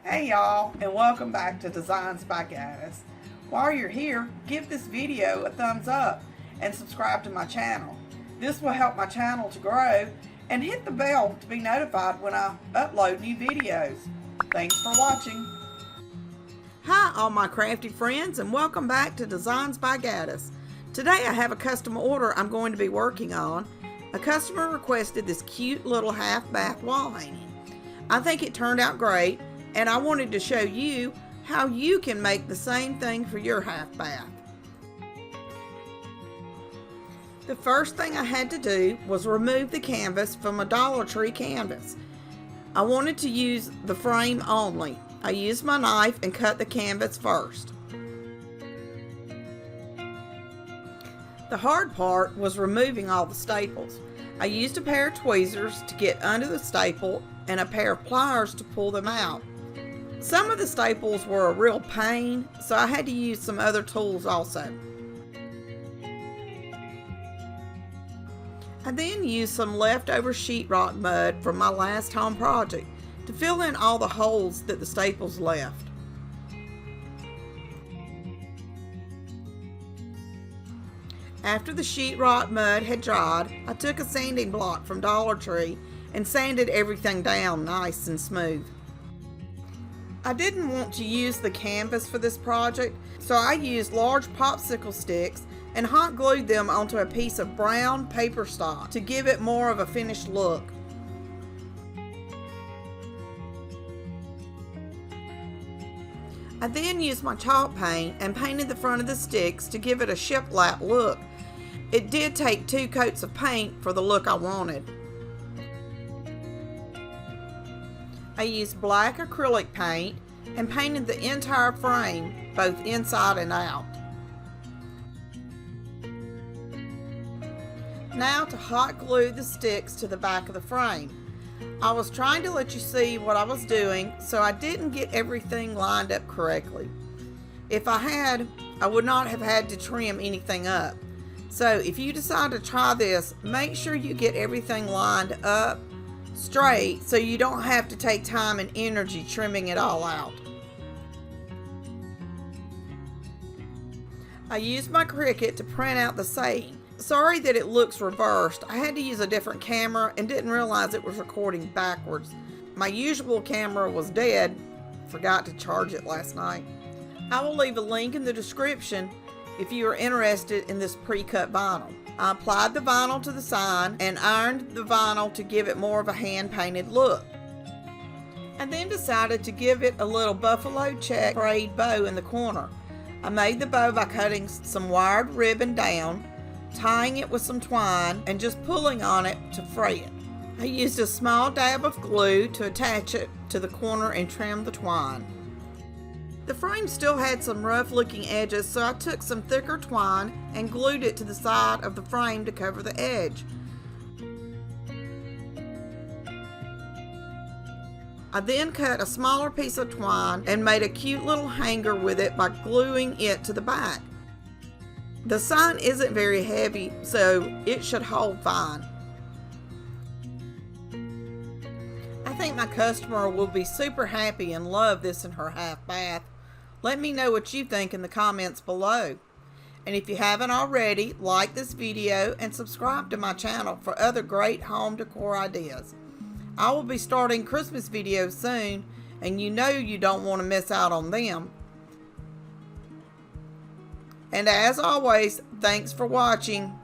Hey y'all, and welcome back to Designs by Gaddis. While you're here, give this video a thumbs up and subscribe to my channel. This will help my channel to grow, and hit the bell to be notified when I upload new videos. Thanks for watching. Hi all my crafty friends, and welcome back to Designs by Gaddis. Today I have a custom order I'm going to be working on. A customer requested this cute little half bath wall hanging. I think it turned out great, and I wanted to show you how you can make the same thing for your half bath. The first thing I had to do was remove the canvas from a Dollar Tree canvas. I wanted to use the frame only. I used my knife and cut the canvas first. The hard part was removing all the staples. I used a pair of tweezers to get under the staple and a pair of pliers to pull them out. Some of the staples were a real pain, so I had to use some other tools also. I then used some leftover sheetrock mud from my last home project to fill in all the holes that the staples left. After the sheetrock mud had dried, I took a sanding block from Dollar Tree and sanded everything down nice and smooth. I didn't want to use the canvas for this project, so I used large popsicle sticks and hot glued them onto a piece of brown paper stock to give it more of a finished look. I then used my chalk paint and painted the front of the sticks to give it a shiplap look. It did take 2 coats of paint for the look I wanted. I used black acrylic paint and painted the entire frame, both inside and out. Now to hot glue the sticks to the back of the frame. I was trying to let you see what I was doing, so I didn't get everything lined up correctly. If I had, I would not have had to trim anything up. So if you decide to try this, make sure you get everything lined up straight so you don't have to take time and energy trimming it all out. I used my Cricut to print out the saying. Sorry that it looks reversed. I had to use a different camera and didn't realize it was recording backwards. My usual camera was dead. Forgot to charge it last night. I will leave a link in the description if you are interested in this pre-cut vinyl. I applied the vinyl to the sign and ironed the vinyl to give it more of a hand-painted look. I then decided to give it a little buffalo check braid bow in the corner. I made the bow by cutting some wired ribbon down, tying it with some twine, and just pulling on it to fray it. I used a small dab of glue to attach it to the corner and trim the twine. The frame still had some rough looking edges, so I took some thicker twine and glued it to the side of the frame to cover the edge. I then cut a smaller piece of twine and made a cute little hanger with it by gluing it to the back. The sign isn't very heavy, so it should hold fine. I think my customer will be super happy and love this in her half bath. Let me know what you think in the comments below. And if you haven't already, like this video and subscribe to my channel for other great home decor ideas. I will be starting Christmas videos soon, and you know you don't want to miss out on them. And as always, thanks for watching.